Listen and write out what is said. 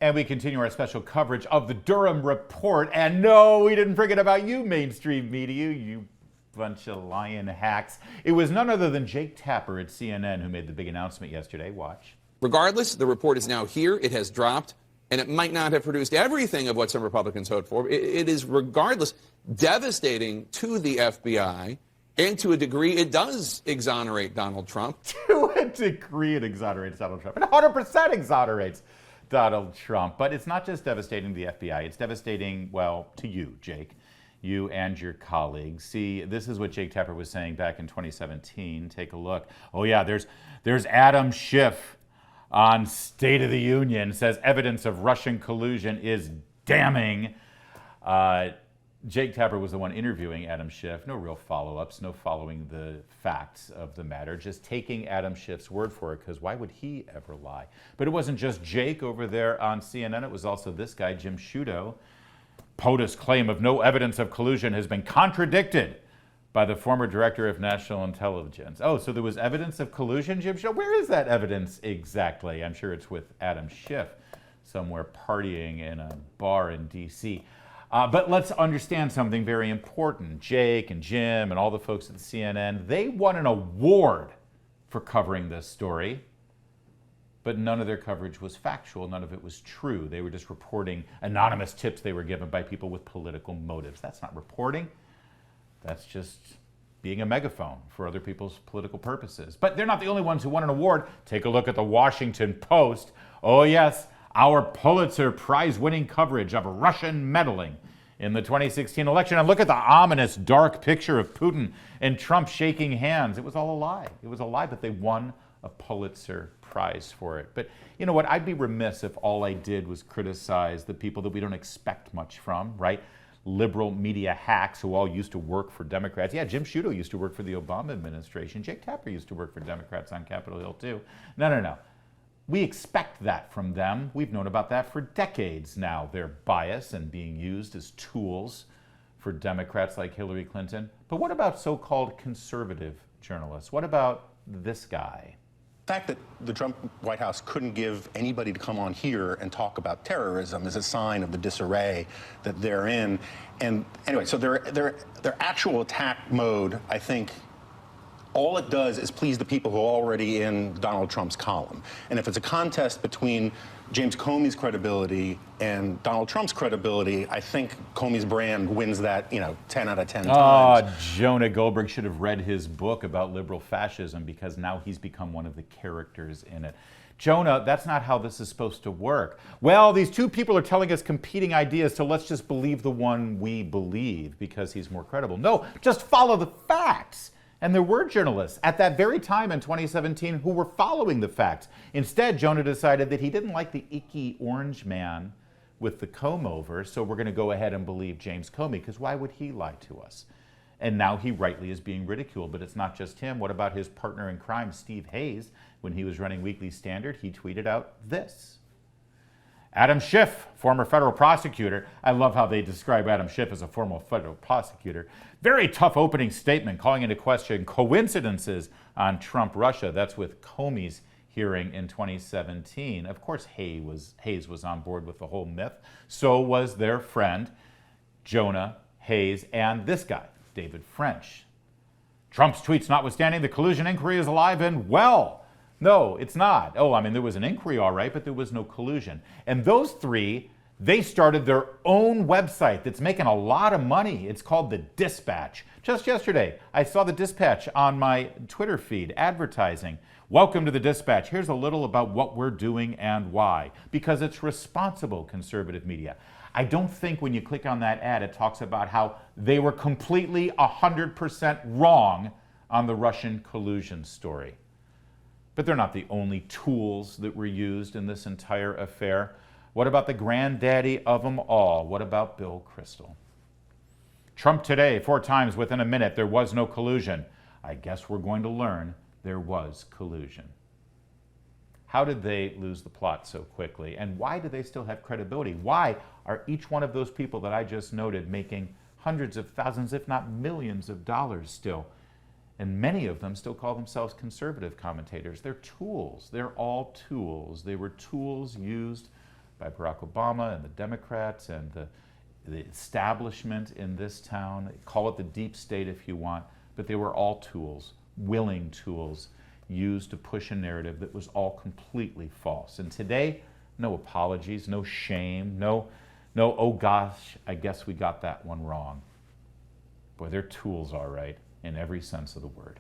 And we continue our special coverage of the Durham Report. And no, we didn't forget about you, mainstream media, you bunch of lying hacks. It was none other than Jake Tapper at CNN who made the big announcement yesterday. Watch. Regardless, the report is now here. It has dropped. And it might not have produced everything of what some Republicans hoped for. It is, regardless, devastating to the FBI. And to a degree, it does exonerate Donald Trump. To a degree, it exonerates Donald Trump. It 100% exonerates Donald Trump. But it's not just devastating to the FBI. It's devastating, well, to you, Jake, you and your colleagues. See, this is what Jake Tapper was saying back in 2017. Take a look. Oh, yeah, there's Adam Schiff on State of the Union, says evidence of Russian collusion is damning. Jake Tapper was the one interviewing Adam Schiff. No real follow-ups, no following the facts of the matter, just taking Adam Schiff's word for it, because why would he ever lie? But it wasn't just Jake over there on CNN. It was also this guy, Jim Sciutto. POTUS claim of no evidence of collusion has been contradicted by the former director of national intelligence. Oh, so there was evidence of collusion, Jim Sciutto? Where is that evidence exactly? I'm sure it's with Adam Schiff somewhere partying in a bar in D.C. But let's understand something very important. Jake and Jim and all the folks at CNN, they won an award for covering this story, but none of their coverage was factual. None of it was true. They were just reporting anonymous tips they were given by people with political motives. That's not reporting. That's just being a megaphone for other people's political purposes. But they're not the only ones who won an award. Take a look at the Washington Post. Oh yes, our Pulitzer Prize-winning coverage of Russian meddling in the 2016 election. And look at the ominous, dark picture of Putin and Trump shaking hands. It was all a lie. It was a lie, but they won a Pulitzer Prize for it. But you know what? I'd be remiss if all I did was criticize the people that we don't expect much from, right? Liberal media hacks who all used to work for Democrats. Yeah, Jim Sciutto used to work for the Obama administration. Jake Tapper used to work for Democrats on Capitol Hill, too. No. We expect that from them. We've known about that for decades now, their bias and being used as tools for Democrats like Hillary Clinton. But what about so-called conservative journalists? What about this guy? The fact that the Trump White House couldn't give anybody to come on here and talk about terrorism is a sign of the disarray that they're in. And anyway, so their actual attack mode, I think, all it does is please the people who are already in Donald Trump's column. And if it's a contest between James Comey's credibility and Donald Trump's credibility, I think Comey's brand wins that, 10 out of 10 times. Jonah Goldberg should have read his book about liberal fascism, because now he's become one of the characters in it. Jonah, that's not how this is supposed to work. Well, these two people are telling us competing ideas, so let's just believe the one we believe because he's more credible. No, just follow the facts. And there were journalists at that very time in 2017 who were following the facts. Instead, Jonah decided that he didn't like the icky orange man with the comb over, so we're going to go ahead and believe James Comey, because why would he lie to us? And now he rightly is being ridiculed. But it's not just him. What about his partner in crime, Steve Hayes? When he was running Weekly Standard, he tweeted out this. Adam Schiff, former federal prosecutor. I love how they describe Adam Schiff as a former federal prosecutor. Very tough opening statement, calling into question coincidences on Trump-Russia. That's with Comey's hearing in 2017. Of course, Hayes was on board with the whole myth. So was their friend, Jonah Hayes, and this guy, David French. Trump's tweets notwithstanding, the collusion inquiry is alive and well. No, it's not. There was an inquiry, all right, but there was no collusion. And those three, they started their own website that's making a lot of money. It's called The Dispatch. Just yesterday, I saw The Dispatch on my Twitter feed advertising. Welcome to The Dispatch. Here's a little about what we're doing and why. Because it's responsible conservative media. I don't think when you click on that ad, it talks about how they were completely 100% wrong on the Russian collusion story. But they're not the only tools that were used in this entire affair. What about the granddaddy of them all? What about Bill Kristol? Trump today, 4 times within a minute, there was no collusion. I guess we're going to learn there was collusion. How did they lose the plot so quickly? And why do they still have credibility? Why are each one of those people that I just noted making hundreds of thousands, if not millions of dollars still? And many of them still call themselves conservative commentators. They're tools. They're all tools. They were tools used by Barack Obama and the Democrats and the establishment in this town. Call it the deep state if you want, but they were all tools, willing tools, used to push a narrative that was all completely false. And today, no apologies, no shame, no, oh gosh, I guess we got that one wrong. Boy, they're tools, all right, in every sense of the word.